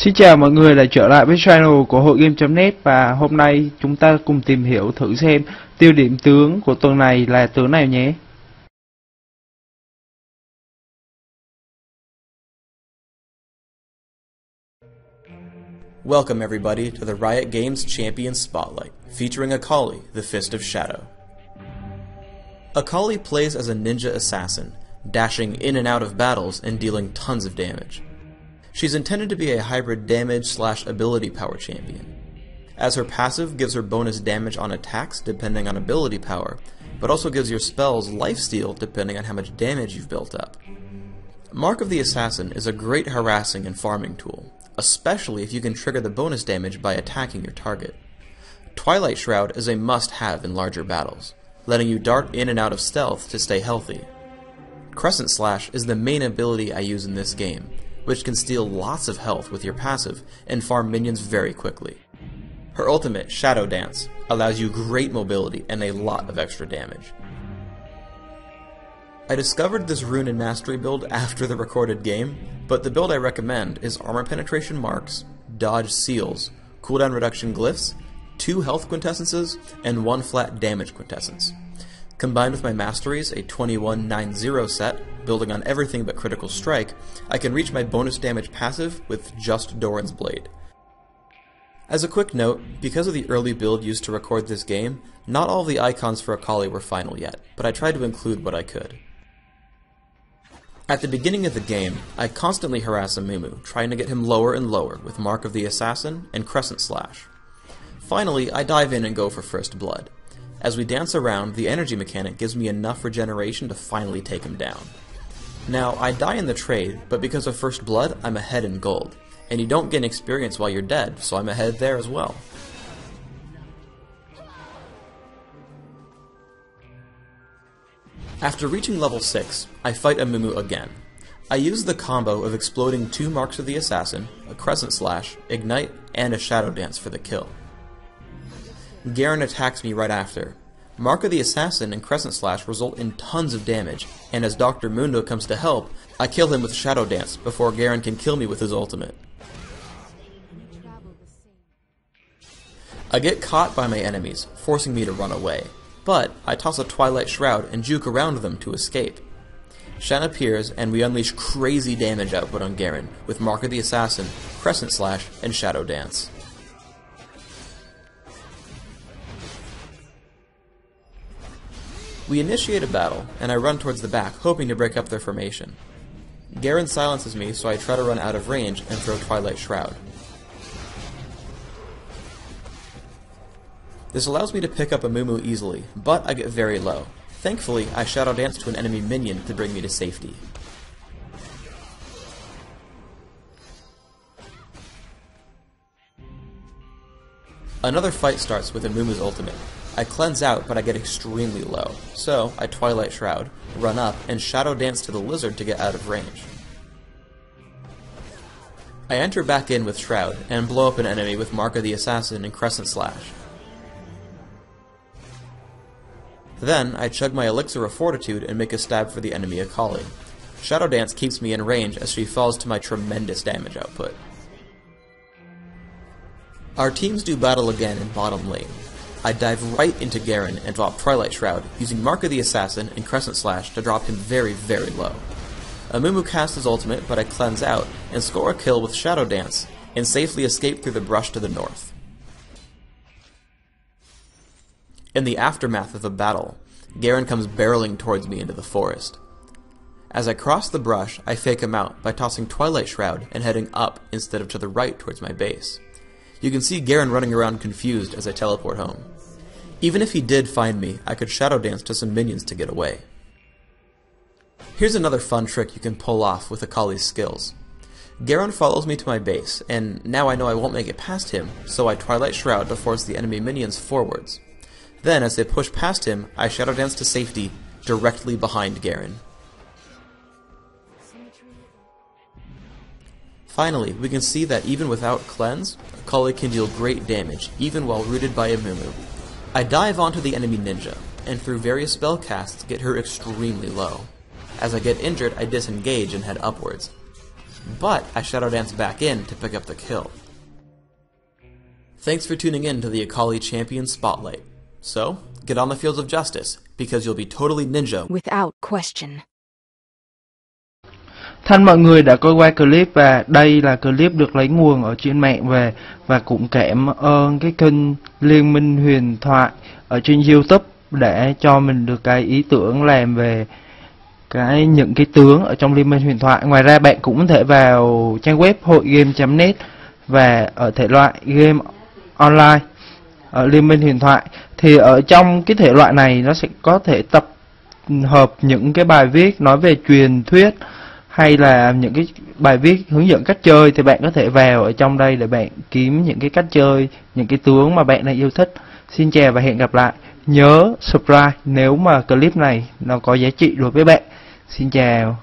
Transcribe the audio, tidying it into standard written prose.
Xin chào mọi người lại trở lại với channel của hội game.net và hôm nay chúng ta cùng tìm hiểu thử xem tiêu điểm tướng của tuần này là tướng nào nhé. Welcome everybody to the Riot Games Champion Spotlight, featuring Akali, the Fist of Shadow. Akali plays as a ninja assassin, dashing in and out of battles and dealing tons of damage. She's intended to be a hybrid damage/ability power champion, as her passive gives her bonus damage on attacks depending on ability power, but also gives your spells lifesteal depending on how much damage you've built up. Mark of the Assassin is a great harassing and farming tool, especially if you can trigger the bonus damage by attacking your target. Twilight Shroud is a must-have in larger battles, letting you dart in and out of stealth to stay healthy. Crescent Slash is the main ability I use in this game, which can steal lots of health with your passive and farm minions very quickly. Her ultimate, Shadow Dance, allows you great mobility and a lot of extra damage. I discovered this rune and mastery build after the recorded game, but the build I recommend is armor penetration marks, dodge seals, cooldown reduction glyphs, 2 health quintessences, and 1 flat damage quintessence. Combined with my masteries, a 21-9-0 set, building on everything but critical strike, I can reach my bonus damage passive with just Doran's Blade. As a quick note, because of the early build used to record this game, not all of the icons for Akali were final yet, but I tried to include what I could. At the beginning of the game, I constantly harass Amumu, trying to get him lower and lower with Mark of the Assassin and Crescent Slash. Finally, I dive in and go for First Blood. As we dance around, the energy mechanic gives me enough regeneration to finally take him down. Now, I die in the trade, but because of First Blood, I'm ahead in gold, and you don't gain experience while you're dead, so I'm ahead there as well. After reaching level 6, I fight Amumu again. I use the combo of exploding 2 Marks of the Assassin, a Crescent Slash, Ignite, and a Shadow Dance for the kill. Garen attacks me right after. Mark of the Assassin and Crescent Slash result in tons of damage, and as Dr. Mundo comes to help, I kill him with Shadow Dance before Garen can kill me with his ultimate. I get caught by my enemies, forcing me to run away, but I toss a Twilight Shroud and juke around them to escape. Shen appears, and we unleash crazy damage output on Garen with Mark of the Assassin, Crescent Slash, and Shadow Dance. We initiate a battle, and I run towards the back, hoping to break up their formation. Garen silences me, so I try to run out of range and throw Twilight Shroud. This allows me to pick up Amumu easily, but I get very low. Thankfully, I Shadow Dance to an enemy minion to bring me to safety. Another fight starts with Amumu's ultimate. I cleanse out, but I get extremely low, so I Twilight Shroud, run up, and Shadow Dance to the lizard to get out of range. I enter back in with Shroud, and blow up an enemy with Mark of the Assassin and Crescent Slash. Then, I chug my Elixir of Fortitude and make a stab for the enemy Akali. Shadow Dance keeps me in range as she falls to my tremendous damage output. Our teams do battle again in bottom lane. I dive right into Garen and drop Twilight Shroud, using Mark of the Assassin and Crescent Slash to drop him very, very low. Amumu casts his ultimate, but I cleanse out, and score a kill with Shadow Dance, and safely escape through the brush to the north. In the aftermath of the battle, Garen comes barreling towards me into the forest. As I cross the brush, I fake him out by tossing Twilight Shroud and heading up instead of to the right towards my base. You can see Garen running around confused as I teleport home. Even if he did find me, I could Shadow Dance to some minions to get away. Here's another fun trick you can pull off with Akali's skills. Garen follows me to my base, and now I know I won't make it past him, so I Twilight Shroud to force the enemy minions forwards. Then, as they push past him, I Shadow Dance to safety, directly behind Garen. Finally, we can see that even without Cleanse, Akali can deal great damage, even while rooted by Amumu. I dive onto the enemy ninja, and through various spell casts get her extremely low. As I get injured, I disengage and head upwards. but I shadow dance back in to pick up the kill. Thanks for tuning in to the Akali Champion Spotlight. So, get on the fields of justice, because you'll be totally ninja without question. Thân mọi người đã coi qua clip và đây là clip được lấy nguồn ở trên mạng về, và cũng cảm ơn cái kênh Liên, Minh, Huyền, Thoại ở trên YouTube để cho mình được cái ý tưởng làm về những cái tướng ở trong Liên Minh Huyền Thoại. Ngoài ra bạn cũng có thể vào trang web hội game.net và ở thể loại game online ở Liên Minh Huyền Thoại. Thì ở trong cái thể loại này nó sẽ có thể tập hợp những cái bài viết nói về truyền thuyết hay là những cái bài viết hướng dẫn cách chơi, thì bạn có thể vào ở trong đây để bạn kiếm những cái cách chơi, những cái tướng mà bạn đã yêu thích. Xin chào và hẹn gặp lại. Nhớ subscribe nếu mà clip này nó có giá trị đối với bạn. Xin chào.